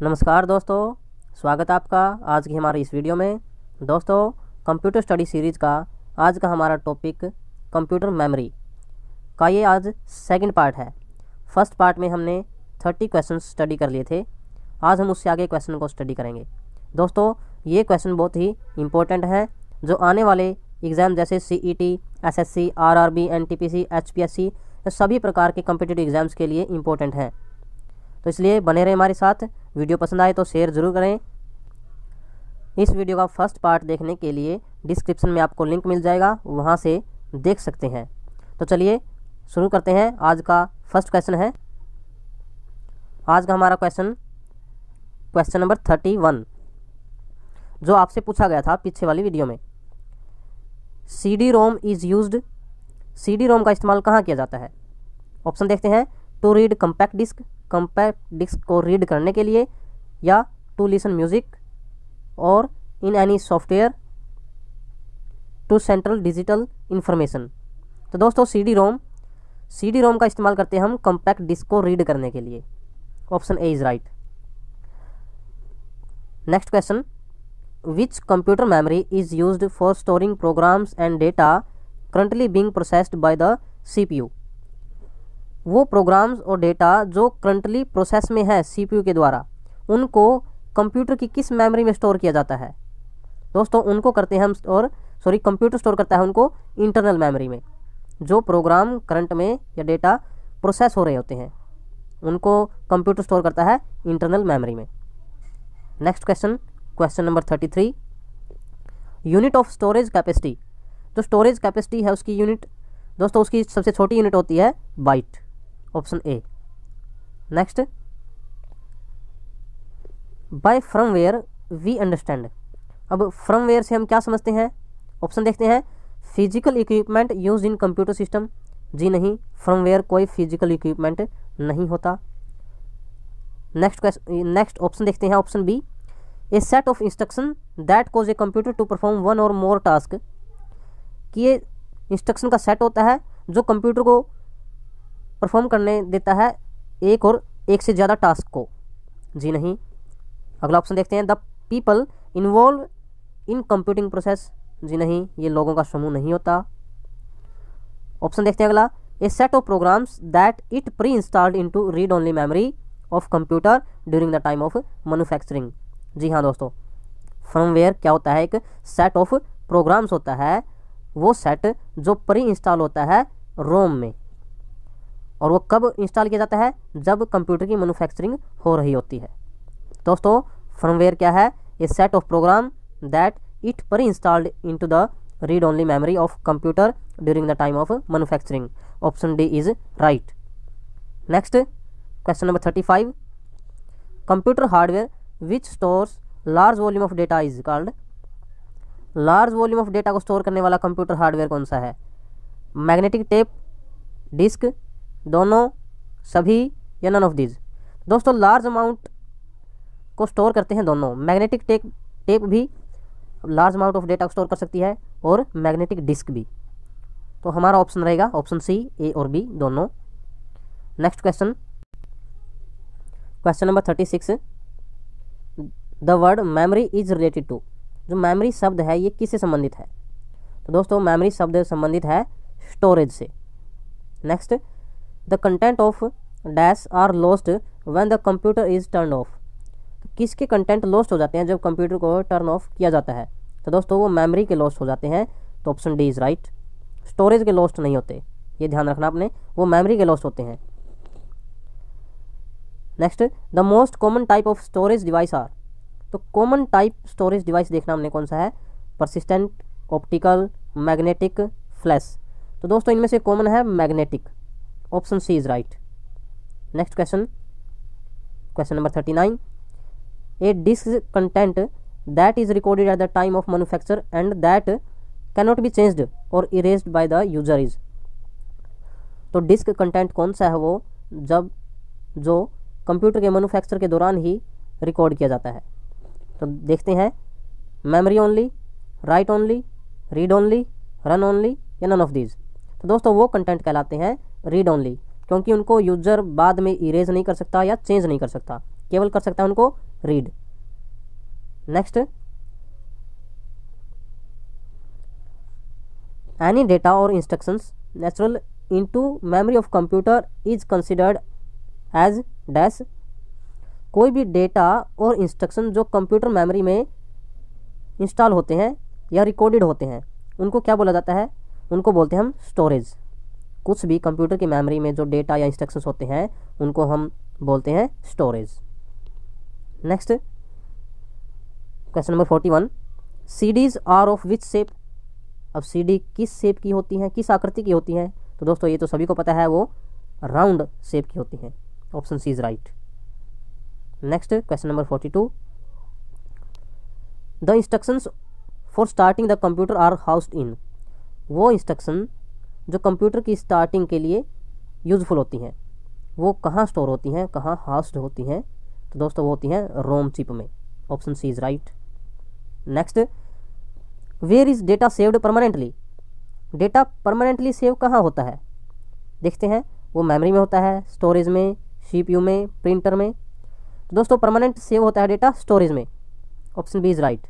नमस्कार दोस्तों, स्वागत है आपका आज की हमारी इस वीडियो में। दोस्तों, कंप्यूटर स्टडी सीरीज़ का आज का हमारा टॉपिक कंप्यूटर मेमोरी का ये आज सेकंड पार्ट है। फर्स्ट पार्ट में हमने 30 क्वेश्चन स्टडी कर लिए थे। आज हम उससे आगे क्वेश्चन को स्टडी करेंगे। दोस्तों, ये क्वेश्चन बहुत ही इम्पोर्टेंट है जो आने वाले एग्ज़ाम जैसे CET, SSC, RRB, NTPC, HPSC सभी प्रकार के कम्पिटिटिव एग्ज़ाम्स के लिए इम्पोर्टेंट हैं। तो इसलिए बने रहे हमारे साथ। वीडियो पसंद आए तो शेयर ज़रूर करें। इस वीडियो का फर्स्ट पार्ट देखने के लिए डिस्क्रिप्शन में आपको लिंक मिल जाएगा, वहाँ से देख सकते हैं। तो चलिए शुरू करते हैं। आज का फर्स्ट क्वेश्चन है, आज का हमारा क्वेश्चन नंबर 31 जो आपसे पूछा गया था पिछले वाली वीडियो में। CD-ROM इज़ यूज्ड, CD-ROM का इस्तेमाल कहाँ किया जाता है? ऑप्शन देखते हैं। To read compact disc, compact disc को रीड करने के लिए, या टू लिसन म्यूजिक, और in any software to central digital information. तो दोस्तों, CD-ROM का इस्तेमाल करते हैं हम कंपैक्ट डिस्क को रीड करने के लिए। Option A is right. Next question, which computer memory is used for storing programs and data currently being processed by the CPU। वो प्रोग्राम्स और डेटा जो करंटली प्रोसेस में है CPU के द्वारा, उनको कंप्यूटर की किस मेमोरी में स्टोर किया जाता है? दोस्तों, उनको करते हैं हम कंप्यूटर स्टोर करता है उनको इंटरनल मेमोरी में। जो प्रोग्राम करंट में या डेटा प्रोसेस हो रहे होते हैं उनको कंप्यूटर स्टोर करता है इंटरनल मेमोरी में। Next question number 33, unit of storage capacity. जो स्टोरेज कैपेसिटी है उसकी यूनिट, दोस्तों, उसकी सबसे छोटी यूनिट होती है byte. Option a. Next, by firmware we understand. अब फर्मवेयर से हम क्या समझते हैं? ऑप्शन देखते हैं। Physical equipment use in computer system. जी नहीं, फर्मवेयर कोई फिजिकल इक्विपमेंट नहीं होता। नेक्स्ट ऑप्शन देखते हैं। Option B, a set of instruction that cause a computer to perform one or more task. कि ये इंस्ट्रक्शन का सेट होता है जो कंप्यूटर को परफॉर्म करने देता है एक से ज़्यादा टास्क को। जी नहीं। अगला ऑप्शन देखते हैं। The people involve in computing process. जी नहीं, ये लोगों का समूह नहीं होता। ऑप्शन देखते हैं अगला, a set of programs that it pre installed into read only memory of computer during the time of manufacturing. जी हाँ दोस्तों, फर्मवेयर क्या होता है? एक सेट ऑफ प्रोग्राम्स होता है, वो सेट जो प्री इंस्टॉल होता है रोम में, और वो कब इंस्टॉल किया जाता है? जब कंप्यूटर की मैन्युफैक्चरिंग हो रही होती है। दोस्तों, फर्मवेयर क्या है? A set of program that it pre installed into the read only memory of computer during the time of manufacturing. Option D is right. Next question number 35, computer hardware which stores large volume of data is called. Large volume of data को store करने वाला computer hardware कौन सा है? Magnetic tape, disc, दोनों, सभी, या none of these. दोस्तों, लार्ज अमाउंट को स्टोर करते हैं दोनों। मैग्नेटिक टेप भी लार्ज अमाउंट ऑफ डेटा को स्टोर कर सकती है, और मैग्नेटिक डिस्क भी। तो हमारा ऑप्शन रहेगा ऑप्शन सी, ए और बी दोनों। Next question number 36, the word memory is related to. जो मेमोरी शब्द है ये किससे संबंधित है? तो दोस्तों, मेमोरी शब्द संबंधित है स्टोरेज से। Next, the content of dash are lost when the computer is turn off. तो किसके कंटेंट लॉस्ट हो जाते हैं जब कंप्यूटर को टर्न ऑफ किया जाता है? तो दोस्तों, वो मेमोरी के लॉस्ट हो जाते हैं। तो option D is right. Storage के लॉस्ट नहीं होते, ये ध्यान रखना आपने, वो मेमोरी के लॉस्ट होते हैं। Next, the most common type of storage device are. तो कॉमन टाइप स्टोरेज डिवाइस देखना हमने कौन सा है? Persistent, optical, magnetic, flash. तो दोस्तों, इनमें से कॉमन है magnetic. Option C is right. Next question number 39, a disk content that is recorded at the time of manufacture and that cannot be changed और erased by the user is. तो disk content कौन सा है? वो जो computer के manufacture के दौरान ही रिकॉर्ड किया जाता है। तो देखते हैं, memory only, right only, read only, run only, या नन ऑफ दीज। तो दोस्तों, वो कंटेंट कहलाते हैं रीड ओनली, क्योंकि उनको यूजर बाद में इरेज नहीं कर सकता या चेंज नहीं कर सकता, केवल कर सकता है उनको रीड। नेक्स्ट, एनी डेटा और instructions natural into memory of computer is considered as dash. कोई भी डेटा और इंस्ट्रक्शन जो कंप्यूटर मेमोरी में इंस्टॉल होते हैं या रिकॉर्डेड होते हैं उनको क्या बोला जाता है? उनको बोलते हैं हम स्टोरेज। कुछ भी कंप्यूटर की मेमोरी में जो डेटा या इंस्ट्रक्शंस होते हैं उनको हम बोलते हैं storage. Next, question number 41, CDs are of which shape. अब सीडी किस शेप की होती हैं, किस आकृति की होती हैं? तो दोस्तों ये तो सभी को पता है, वो राउंड शेप की होती हैं। Option C is right. Next, question number 42, the instructions for starting the computer are housed in. वो इंस्ट्रक्शन जो कंप्यूटर की स्टार्टिंग के लिए यूजफुल होती हैं वो कहाँ स्टोर होती हैं, कहाँ हाउस्ड होती हैं? तो दोस्तों वो होती हैं रोम चिप में। Option C is right. Next, where is data saved permanently. Data permanently save कहाँ होता है? देखते हैं, वो मेमोरी में होता है, स्टोरेज में, सीपीयू में, प्रिंटर में। तो दोस्तों परमानेंट सेव होता है डेटा स्टोरेज में। Option B is right.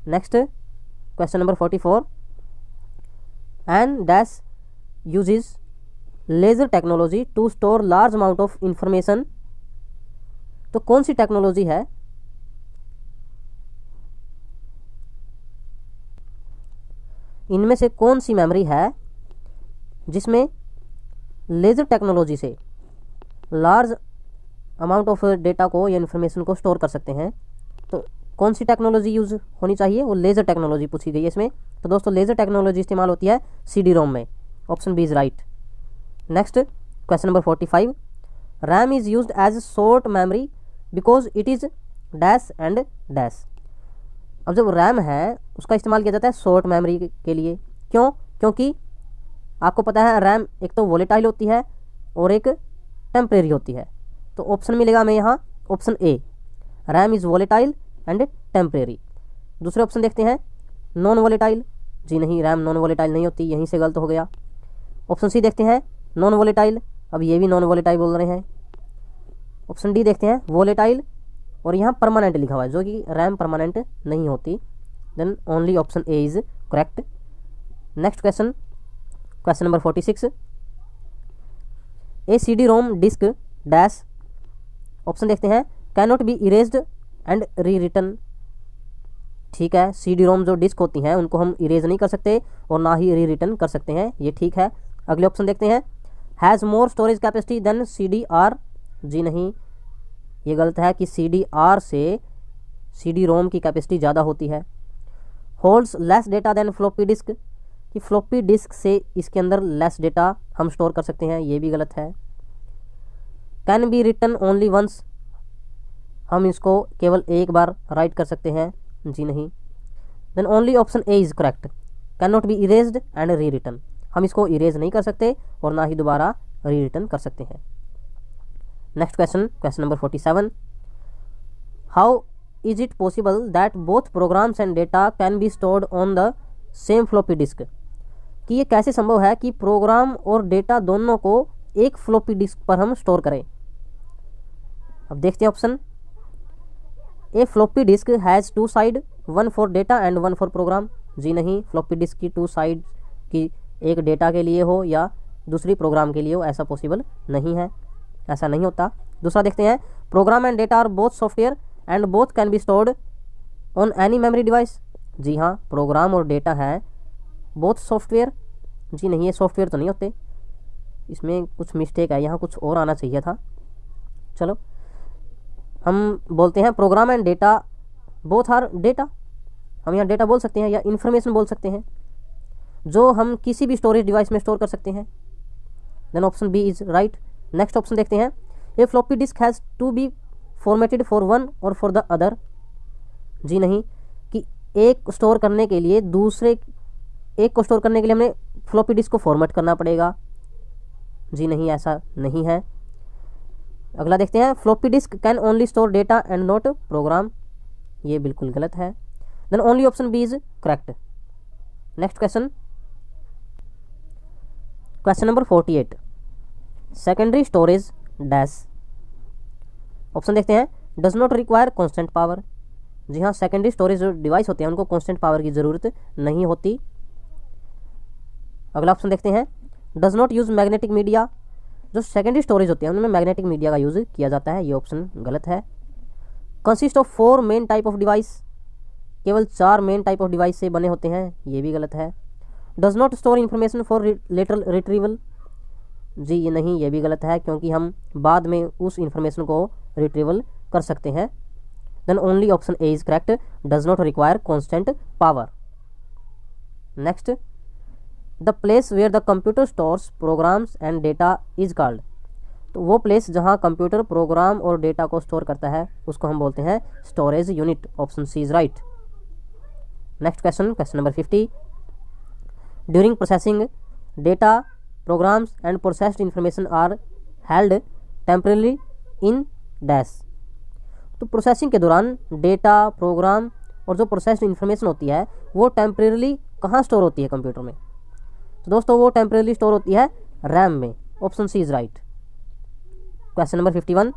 Next, question number 44, and dash uses laser technology to store large amount of information. तो कौन सी टेक्नोलॉजी है इनमें से कौन सी मेमोरी है जिसमें लेजर टेक्नोलॉजी से लार्ज अमाउंट ऑफ डेटा को या इन्फॉर्मेशन को स्टोर कर सकते हैं? तो कौन सी टेक्नोलॉजी यूज़ होनी चाहिए? वो लेजर टेक्नोलॉजी पूछी गई है इसमें। तो दोस्तों लेजर टेक्नोलॉजी इस्तेमाल होती है सीडी रोम में। Option B is right. Next, question number 45, RAM is used as short memory because it is dash and dash. अब जब रैम है उसका इस्तेमाल किया जाता है शॉर्ट मेमोरी के लिए। क्यों? क्योंकि आपको पता है रैम एक तो वोलेटाइल होती है और एक टेम्परेरी होती है। तो ऑप्शन मिलेगा हमें यहाँ option A, RAM is volatile and temporary. दूसरे ऑप्शन देखते हैं, नॉन वोलेटाइल। जी नहीं, रैम नॉन वोलेटाइल नहीं होती, यहीं से गलत हो गया। ऑप्शन सी देखते हैं, नॉन वोलेटाइल। अब ये भी नॉन वोलेटाइल बोल रहे हैं। ऑप्शन डी देखते हैं, वोलेटाइल, और यहाँ परमानेंट लिखा हुआ है जो कि रैम परमानेंट नहीं होती। Then only option A is correct. Next question, question number 46, a C D ROM disk dash. Option देखते हैं, can not be erased and rewritten. ठीक है, सी डी रोम जो डिस्क होती हैं उनको हम इरेज नहीं कर सकते और ना ही री रिटर्न कर सकते हैं, ये ठीक है। अगले ऑप्शन देखते हैं, has more storage capacity than c d r. जी नहीं, ये गलत है कि सी डी आर से सी डी रोम की कैपेसिटी ज़्यादा होती है। Holds less data than floppy disk, कि फ्लॉपी डिस्क से इसके अंदर लेस डेटा हम स्टोर कर सकते हैं, ये भी गलत है। Can be written only once, हम इसको केवल एक बार राइट कर सकते हैं। जी नहीं। Then only option A is correct, can not be erased and rewritten, हम इसको इरेज नहीं कर सकते और ना ही दोबारा री रिटन कर सकते हैं। Next question, question number 47, how is it possible that both programs and data can be stored on the same floppy disk, कि ये कैसे संभव है कि प्रोग्राम और डेटा दोनों को एक फ्लॉपी डिस्क पर हम स्टोर करें? अब देखते हैं option, a floppy disk has two side, one for data and one for program. जी नहीं, फ्लॉपी डिस्क की टू साइड की एक डेटा के लिए हो या दूसरी प्रोग्राम के लिए हो, ऐसा पॉसिबल नहीं है, ऐसा नहीं होता। दूसरा देखते हैं, program and data are both software and both can be stored on any memory device. जी हाँ, प्रोग्राम और डेटा है बोथ सॉफ्टवेयर। जी नहीं, ये सॉफ्टवेयर तो नहीं होते, इसमें कुछ मिस्टेक है, यहाँ कुछ और आना चाहिए था। चलो हम बोलते हैं program and data both are data, हम यहाँ डेटा बोल सकते हैं या इन्फॉर्मेशन बोल सकते हैं जो हम किसी भी स्टोरेज डिवाइस में स्टोर कर सकते हैं। Then option B is right. Next option देखते हैं, a floppy disk has to be formatted for one और फॉर द अदर। जी नहीं, कि एक स्टोर करने के लिए दूसरे एक को स्टोर करने के लिए हमें फ्लॉपी डिस्क को फॉर्मेट करना पड़ेगा। जी नहीं, ऐसा नहीं है। अगला देखते हैं, floppy disk can only store data and not program. ये बिल्कुल गलत है। Then only option B is correct. Next question, question number 48, secondary storage dash. Option देखते हैं, does not require constant power. जी हाँ, सेकेंडरी स्टोरेज जो डिवाइस होते हैं उनको कॉन्स्टेंट पावर की ज़रूरत नहीं होती। अगला ऑप्शन देखते हैं, does not use magnetic media. जो सेकेंडरी स्टोरेज होते हैं उनमें मैग्नेटिक मीडिया का यूज़ किया जाता है, ये ऑप्शन गलत है। Consist of 4 main type of device, केवल 4 मेन टाइप ऑफ डिवाइस से बने होते हैं, ये भी गलत है। Does not store information for lateral retrieval. जी ये नहीं, ये भी गलत है, क्योंकि हम बाद में उस इंफॉर्मेशन को रिट्रीवल कर सकते हैं। Then only option A is correct, does not require constant power. Next, the place where the computer stores programs and data is called. तो वो प्लेस जहाँ कंप्यूटर प्रोग्राम और डेटा को स्टोर करता है उसको हम बोलते हैं storage unit. Option C is right. Next question, question number 50, during processing data programs and processed information are held temporarily in dash. तो प्रोसेसिंग के दौरान डेटा, प्रोग्राम और जो प्रोसेस्ड इंफॉर्मेशन होती है वो टेम्परेली कहाँ स्टोर होती है कंप्यूटर में? तो दोस्तों वो टेम्परेली स्टोर होती है रैम में। Option C is right. Question number 51,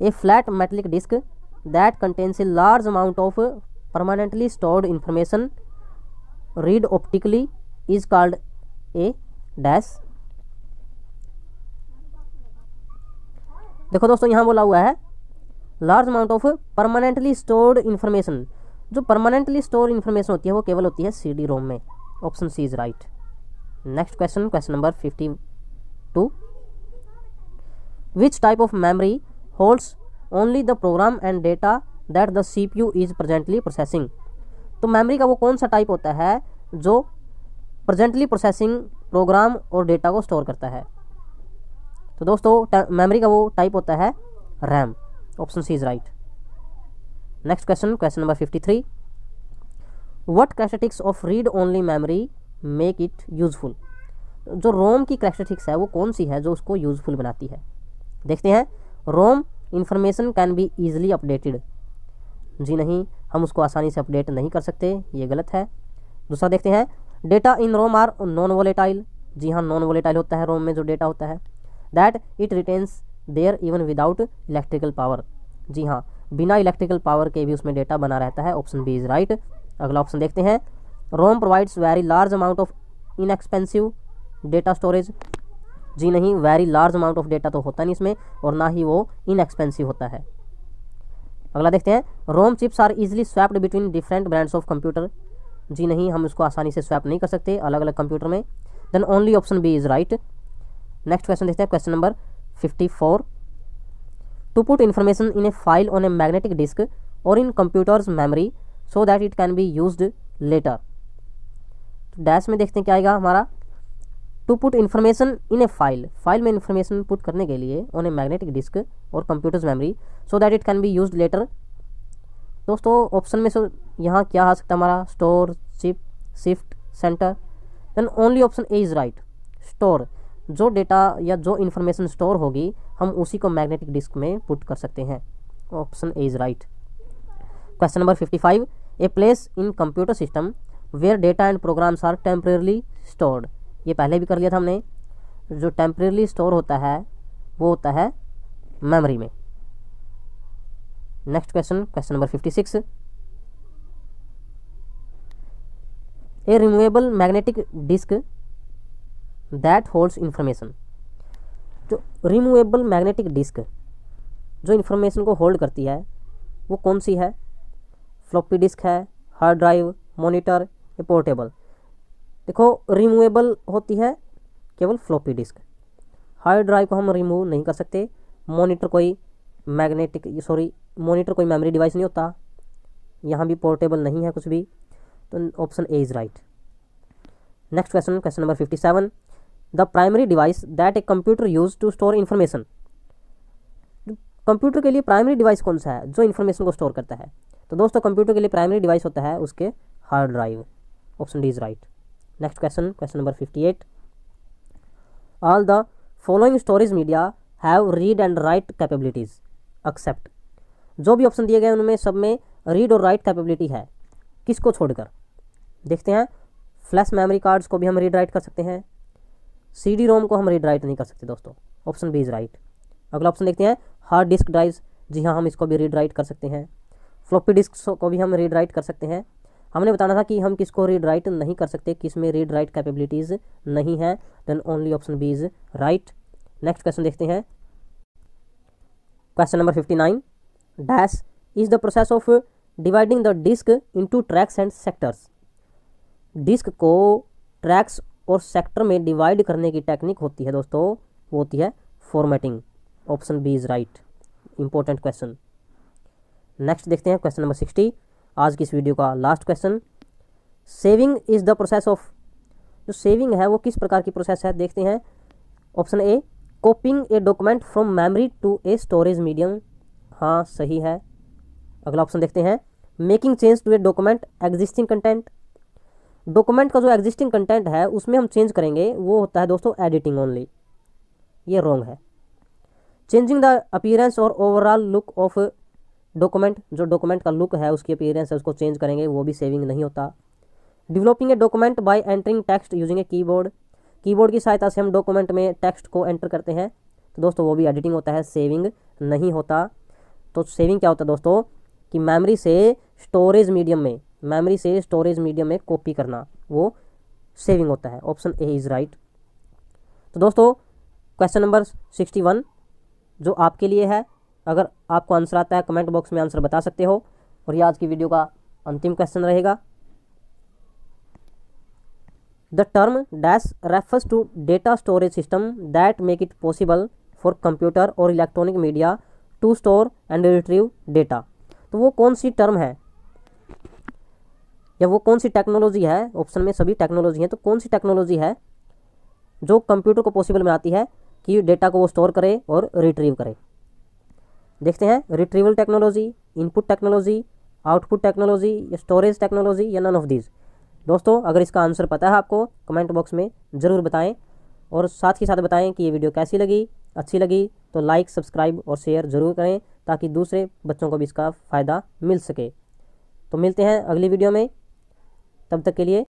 a flat metallic disk that contains a large amount of permanently stored information read optically is called a dash. देखो दोस्तों यहाँ बोला हुआ है large amount of permanently stored information. जो permanently store information होती है वो केवल होती है CD रोम में। Option C is right. Next question, question number 52, which type of memory holds only the program and data that the CPU is presently processing. तो memory का वो कौन सा टाइप होता है जो प्रेजेंटली प्रोसेसिंग प्रोग्राम और डेटा को स्टोर करता है? तो दोस्तों मेमोरी का वो टाइप होता है RAM. Option C is right. Next question, question number 53, what characteristics of read only memory make it useful. जो रोम की कैरेक्टरिस्टिक्स है वो कौन सी है जो उसको यूजफुल बनाती है? देखते हैं, ROM information can be easily updated. जी नहीं, हम उसको आसानी से अपडेट नहीं कर सकते, ये गलत है। दूसरा देखते हैं, data in ROM are non volatile. जी हाँ, नॉन वोलेटाइल होता है रोम में जो डेटा होता है। That it retains their even without electrical power. जी हाँ, बिना इलेक्ट्रिकल पावर के भी उसमें डेटा बना रहता है। Option B is right. अगला ऑप्शन देखते हैं, ROM provides very large amount of inexpensive data storage. जी नहीं, very large amount of data तो होता नहीं इसमें, और ना ही वो इनएक्सपेंसिव होता है। अगला देखते हैं, ROM chips are easily swapped between different brands of computer. जी नहीं, हम इसको आसानी से स्वैप नहीं कर सकते अलग अलग कंप्यूटर में। Then only option B is right. Next question देखते हैं, question number 54, to put information in a file on a magnetic disk और in computers memory so that it can be used later. तो dash में देखते हैं क्या आएगा हमारा, to put information in a file, file में इन्फॉर्मेशन पुट करने के लिए ऑन ए मैग्नेटिक डिस्क और computers memory so that it can be used later. दोस्तों ऑप्शन में से यहाँ क्या आ सकता है हमारा, store, chip, shift, centre. Then only option A is right, store. जो डेटा या जो इन्फॉर्मेशन स्टोर होगी हम उसी को मैग्नेटिक डिस्क में पुट कर सकते हैं। Option A is right. Question number 55, a place in computer system where data and programs are temporarily stored. ये पहले भी कर लिया था हमने। जो टेम्परेली स्टोर होता है वो होता है मेमोरी में। Next question, question number 56, A removable magnetic disk that holds information. जो रिमूवेबल मैग्नेटिक डिस्क जो इन्फॉर्मेशन को होल्ड करती है वो कौन सी है? फ्लॉपी डिस्क है, हार्ड ड्राइव, मॉनिटर या पोर्टेबल। देखो रिमूवेबल होती है केवल फ्लॉपी डिस्क। हार्ड ड्राइव को हम रिमूव नहीं कर सकते। मॉनिटर कोई मॉनिटर कोई मेमोरी डिवाइस नहीं होता। यहाँ भी पोर्टेबल नहीं है कुछ भी। तो option A is right. Next question, question number 57, the primary device that a computer use to store information. Computer के लिए प्राइमरी डिवाइस कौन सा है जो इन्फॉर्मेशन को स्टोर करता है? तो दोस्तों कंप्यूटर के लिए प्राइमरी डिवाइस होता है उसके hard drive. Option D is right. Next question, question number 58, all the following storage media have read and write capabilities except. जो भी ऑप्शन दिए गए उनमें सब में रीड और राइट कैपेबिलिटी है, किसको छोड़कर? देखते हैं, फ्लैश मेमोरी कार्ड्स को भी हम रीड राइट कर सकते हैं। CD रोम को हम रीड राइट नहीं कर सकते दोस्तों। Option B is right. अगला ऑप्शन देखते हैं, हार्ड डिस्क ड्राइव्स जी हाँ, हम इसको भी रीड राइट कर सकते हैं। फ्लॉपी डिस्क को भी हम रीड राइट कर सकते हैं। हमने बताना था कि हम किसको रीड राइट नहीं कर सकते, किस में रीड राइट कैपेबिलिटीज़ नहीं है, then only option B is right. Next question देखते हैं। Question number 59, dash is the process of dividing the disk into tracks and sectors. Disk को ट्रैक्स और सेक्टर में डिवाइड करने की टेक्निक होती है दोस्तों, वो होती है formatting. Option B is right. Important question. Next देखते हैं क्वेश्चन नंबर 60, आज की इस वीडियो का last question. Saving is the process of, जो सेविंग है वो किस प्रकार की प्रोसेस है, देखते हैं। Option A, copying a document from memory to a storage medium. हाँ, सही है। अगला ऑप्शन देखते हैं, making change to a document existing content. Document का जो एग्जिस्टिंग कंटेंट है उसमें हम चेंज करेंगे, वो होता है दोस्तों एडिटिंग ओनली। ये रॉन्ग है। चेंजिंग द अपीयरेंस और ओवरऑल लुक ऑफ डॉक्यूमेंट, जो डॉक्यूमेंट का लुक है उसकी अपीयरेंस है उसको चेंज करेंगे, वो भी सेविंग नहीं होता। Developing a document bye entering text using a keyboard, keyboard की सहायता से हम डॉक्यूमेंट में टेक्स्ट को एंटर करते हैं, तो दोस्तों वो भी एडिटिंग होता है, सेविंग नहीं होता। तो सेविंग क्या होता है दोस्तों, कि मेमोरी से स्टोरेज मीडियम में, मेमोरी से स्टोरेज मीडियम में कॉपी करना, वो सेविंग होता है। Option A is right. तो दोस्तों क्वेश्चन नंबर 61 जो आपके लिए है, अगर आपको आंसर आता है कमेंट बॉक्स में आंसर बता सकते हो। और ये आज की वीडियो का अंतिम क्वेश्चन रहेगा। The term dash refers to data storage system that make it possible for computer और electronic media to store and retrieve data. तो वो कौन सी टर्म है या वो कौन सी टेक्नोलॉजी है, ऑप्शन में सभी टेक्नोलॉजी है, तो कौन सी टेक्नोलॉजी है जो कंप्यूटर को पॉसिबल बनाती है कि डेटा को वो स्टोर करे और रिट्रीव करे। देखते हैं, retrieval technology, input technology, output technology, या स्टोरेज टेक्नोलॉजी, या नन ऑफ दीज। दोस्तों अगर इसका आंसर पता है आपको कमेंट बॉक्स में ज़रूर बताएं, और साथ ही साथ बताएं कि ये वीडियो कैसी लगी। अच्छी लगी तो लाइक, सब्सक्राइब और शेयर ज़रूर करें, ताकि दूसरे बच्चों को भी इसका फ़ायदा मिल सके। तो मिलते हैं अगली वीडियो में, तब तक के लिए